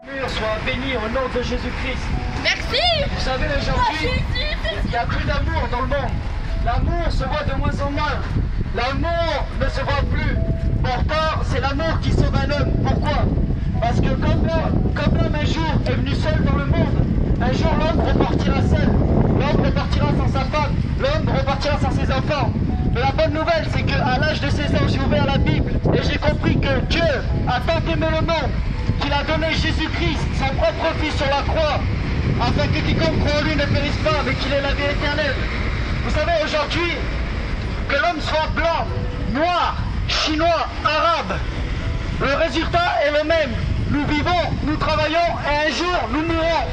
Sois béni au nom de Jésus-Christ. Merci. Vous savez, aujourd'hui, il n'y a plus d'amour dans le monde. L'amour se voit de moins en moins. L'amour ne se voit plus. Pourtant, c'est l'amour qui sauve un homme. Pourquoi? Parce que comme l'homme un jour est venu seul dans le monde, un jour l'homme repartira seul. L'homme repartira sans sa femme. L'homme repartira sans ses enfants. Mais la bonne nouvelle, c'est qu'à l'âge de 16 ans, j'ai ouvert la Bible et j'ai compris que Dieu a tant aimé le monde qu'il a donné Jésus-Christ, son propre fils sur la croix, afin que quiconque croit en lui ne périsse pas, mais qu'il ait la vie éternelle. Vous savez, aujourd'hui, que l'homme soit blanc, noir, chinois, arabe, le résultat est le même. Nous vivons, nous travaillons et un jour nous mourrons.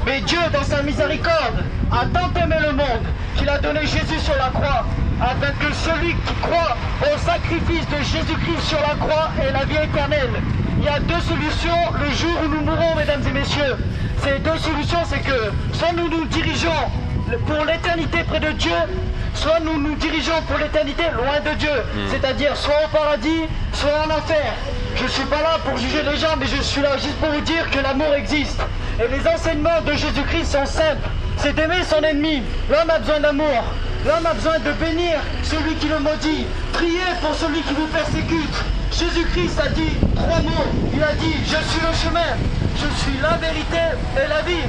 Mais Dieu, dans sa miséricorde, a tant aimé le monde qu'il a donné Jésus sur la croix, afin que celui qui croit au sacrifice de Jésus-Christ sur la croix ait la vie éternelle. Il y a deux solutions le jour où nous mourrons, mesdames et messieurs. Ces deux solutions, c'est que soit nous nous dirigeons pour l'éternité près de Dieu, soit nous nous dirigeons pour l'éternité loin de Dieu. C'est-à-dire soit au paradis, soit en enfer. Je ne suis pas là pour juger les gens, mais je suis là juste pour vous dire que l'amour existe. Et les enseignements de Jésus-Christ sont simples. C'est d'aimer son ennemi. L'homme a besoin d'amour. L'homme a besoin de bénir celui qui le maudit. Priez pour celui qui vous persécute. Jésus-Christ a dit 3 mots. Il a dit, je suis le chemin, je suis la vérité et la vie.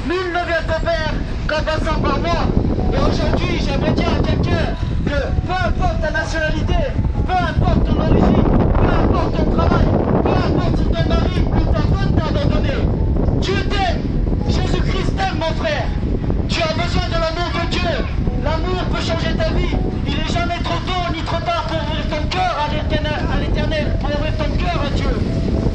Nul ne vient au Père qu'en passant par moi. Et aujourd'hui, j'aimerais dire à quelqu'un que peu importe ta nationalité, peu importe ton origine, peu importe ton travail, peu importe si ton mari ou ta femme t'a abandonné, Dieu t'aime. Jésus-Christ t'aime, mon frère. Tu as besoin de l'amour de Dieu. L'amour peut changer ta vie. Il n'est jamais trop tôt ni trop tard pour ouvrir ton cœur à l'éternel, pour ouvrir ton cœur à Dieu.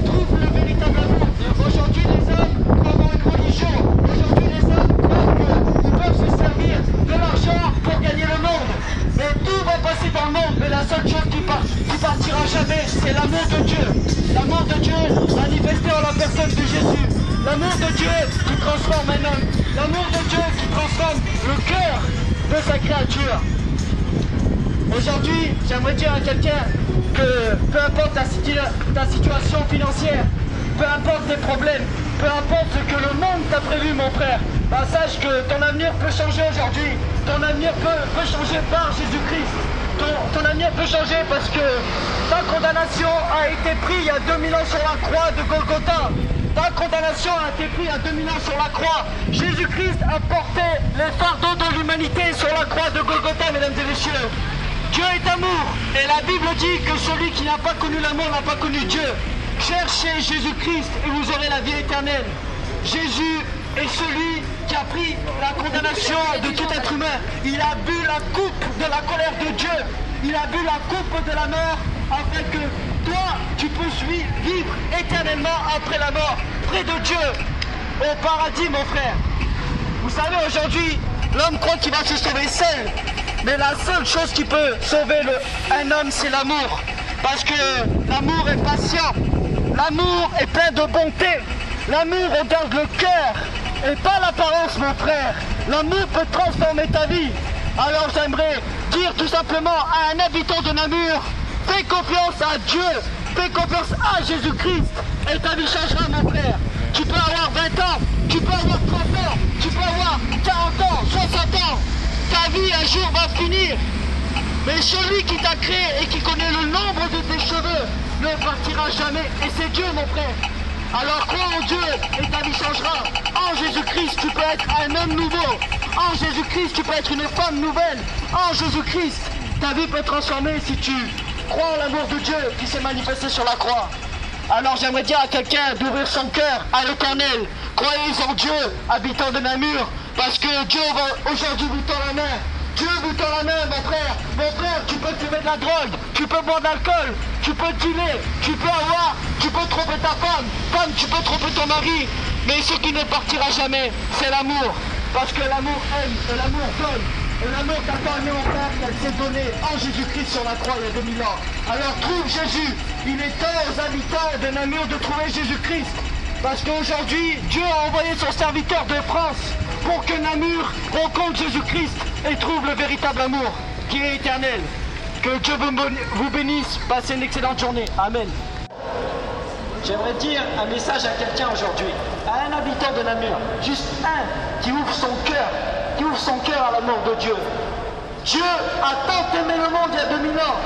Trouve le véritable amour. Aujourd'hui, les hommes croient dans une religion. Aujourd'hui, les hommes croient qu'ils peuvent se servir de l'argent pour gagner le monde. Mais tout va passer dans le monde. Mais la seule chose qui partira jamais, c'est l'amour de Dieu. L'amour de Dieu manifesté en la personne de Jésus. L'amour de Dieu qui transforme un homme. L'amour de Dieu qui transforme le cœur de sa créature. Aujourd'hui, j'aimerais dire à quelqu'un que peu importe ta situation financière, peu importe tes problèmes, peu importe ce que le monde t'a prévu, mon frère, bah, sache que ton avenir peut changer aujourd'hui. Ton avenir peut changer par Jésus-Christ. Ton avenir peut changer parce que ta condamnation a été prise il y a 2000 ans sur la croix de Golgotha. Ta condamnation a été prise il y a 2000 ans sur la croix. Jésus-Christ a porté les fardeaux de l'humanité sur la croix de Golgotha, mesdames et messieurs. Dieu est amour. Et la Bible dit que celui qui n'a pas connu l'amour n'a pas connu Dieu. Cherchez Jésus-Christ et vous aurez la vie éternelle. Jésus est celui qui a pris la condamnation de tout être humain. Il a bu la coupe de la colère de Dieu. Il a bu la coupe de la mort afin que toi, tu puisses vivre éternellement après la mort, près de Dieu, au paradis, mon frère. Vous savez, aujourd'hui, l'homme croit qu'il va se sauver seul. Mais la seule chose qui peut sauver un homme, c'est l'amour. Parce que l'amour est patient. L'amour est plein de bonté. L'amour regarde le cœur et pas l'apparence, mon frère. L'amour peut transformer ta vie. Alors j'aimerais dire tout simplement à un habitant de Namur, fais confiance à Dieu, fais confiance à Jésus-Christ et ta vie changera, mon frère. Tu peux avoir 20 ans, tu peux avoir 30 ans, tu peux avoir 40 ans, 60 ans. Ta vie un jour va finir. Mais celui qui t'a créé et qui connaît le nombre de tes cheveux ne partira jamais. Et c'est Dieu, mon frère. Alors crois en Dieu et ta vie changera. En Jésus-Christ, tu peux être un homme nouveau. En Jésus-Christ, tu peux être une femme nouvelle. En Jésus-Christ, ta vie peut transformer si tu crois en l'amour de Dieu qui s'est manifesté sur la croix. Alors j'aimerais dire à quelqu'un d'ouvrir son cœur à l'Éternel. Croyez en Dieu, habitants de Namur, parce que Dieu va aujourd'hui vous tend la main. Dieu vous tend la main, mon frère. Mon frère, tu peux fumer de la drogue, tu peux boire de l'alcool, tu peux dealer, tu peux tromper ta femme. Femme, tu peux tromper ton mari. Mais ce qui ne partira jamais, c'est l'amour. Parce que l'amour aime et l'amour donne. Et l'amour t'a tant aimé, mon frère, qu'elle s'est donnée en Jésus-Christ sur la croix il y a 2000 ans. Alors trouve Jésus. Il est temps aux habitants de Namur de trouver Jésus-Christ. Parce qu'aujourd'hui, Dieu a envoyé son serviteur de France pour que Namur rencontre Jésus-Christ et trouve le véritable amour qui est éternel. Que Dieu vous bénisse. Passez une excellente journée. Amen. J'aimerais dire un message à quelqu'un aujourd'hui, à un habitant de Namur, juste un qui ouvre son cœur à l'amour de Dieu. Dieu a tant aimé le monde il y a 2000 ans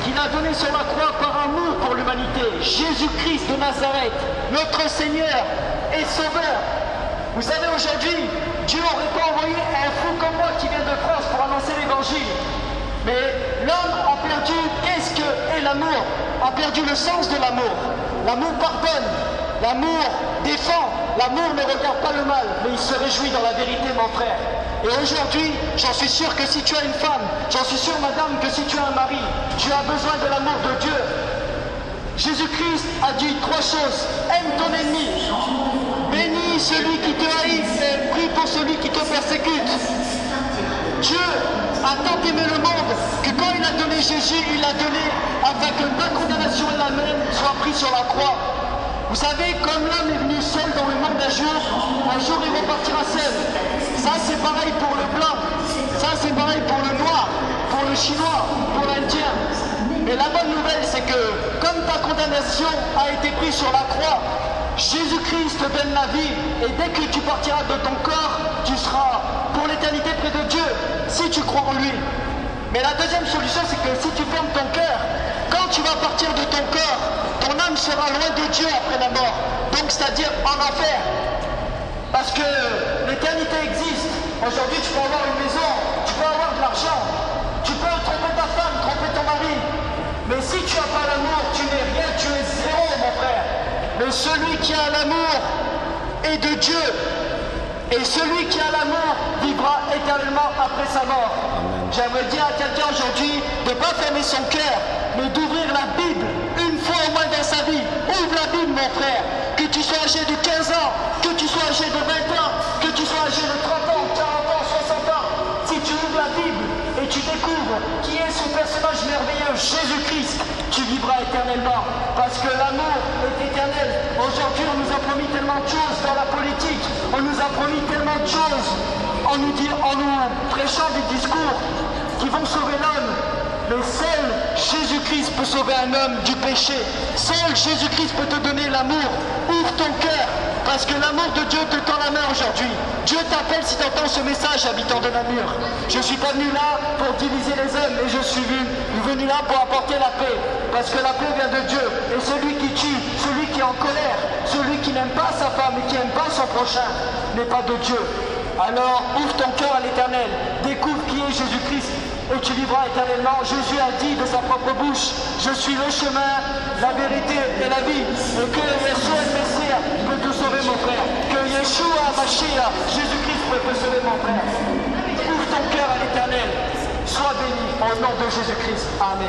qu'il a donné sur la croix par amour pour l'humanité. Jésus-Christ de Nazareth, notre Seigneur et Sauveur. Vous savez, aujourd'hui, Dieu n'aurait pas envoyé un fou comme moi qui vient de France pour annoncer l'évangile. Mais l'homme a perdu, qu'est-ce que est l'amour? A perdu le sens de l'amour. L'amour pardonne, l'amour défend, l'amour ne regarde pas le mal, mais il se réjouit dans la vérité, mon frère. Et aujourd'hui, j'en suis sûr que si tu as une femme, j'en suis sûr, madame, que si tu as un mari, tu as besoin de l'amour de Dieu. Jésus-Christ a dit 3 choses. Aime ton ennemi, bénis celui qui te haït et prie pour celui qui te persécute. Dieu a tant aimé le monde que quand il a donné Jésus, il l'a donné afin que ma condamnation et la même soient prises sur la croix. Vous savez, comme l'homme est venu seul dans le monde un jour il repartira seul. Ça c'est pareil pour le blanc, ça c'est pareil pour le noir, pour le chinois, pour l'indien. Mais la bonne nouvelle c'est que comme ta condamnation a été prise sur la croix, Jésus-Christ te donne la vie et dès que tu partiras de ton corps, tu seras pour l'éternité près de Dieu, si tu crois en lui. Mais la deuxième solution c'est que si tu fermes ton cœur, quand tu vas partir de ton corps, ton âme sera loin de Dieu après la mort, donc c'est-à-dire en enfer. Parce que l'éternité existe. Aujourd'hui tu peux avoir une maison, tu peux avoir de l'argent, tu peux tromper ta femme, tromper ton mari, mais si tu n'as pas l'amour, tu n'es rien, tu es zéro, mon frère. Mais celui qui a l'amour est de Dieu. Et celui qui a l'amour vivra éternellement après sa mort. J'aimerais dire à quelqu'un aujourd'hui de ne pas fermer son cœur, mais d'ouvrir la Bible une fois au moins dans sa vie. Ouvre la Bible, mon frère. Que tu sois âgé de 15 ans, que tu sois âgé de 20 ans, que tu sois âgé de 30 ans, 40 ans, 60 ans. Si tu ouvres la Bible et tu découvres qui est ce personnage merveilleux, Jésus-Christ, tu vivras éternellement. Parce que l'amour est éternel. Aujourd'hui, on nous a promis tellement de choses dans la politique. On nous a promis tellement de choses en nous prêchant des discours qui vont sauver l'homme. Mais seul Jésus-Christ peut sauver un homme du péché. Seul Jésus-Christ peut te donner l'amour. Ouvre ton cœur, parce que l'amour de Dieu te tend la main aujourd'hui. Dieu t'appelle si tu entends ce message, habitant de Namur. Je ne suis pas venu là pour diviser les hommes, mais je suis venu là pour apporter la paix. Parce que la paix vient de Dieu. Et celui qui tue, celui qui est en colère, celui qui n'aime pas sa femme et qui n'aime pas son prochain, n'est pas de Dieu. Alors ouvre ton cœur à l'Éternel, découvre qui est Jésus-Christ et tu vivras éternellement. Jésus a dit de sa propre bouche, je suis le chemin, la vérité et la vie. Et que Yeshua le Messie peut te sauver, mon frère. Que Yeshua Mashiach, Jésus-Christ peut te sauver, mon frère. Ouvre ton cœur à l'Éternel. Sois béni au nom de Jésus-Christ. Amen.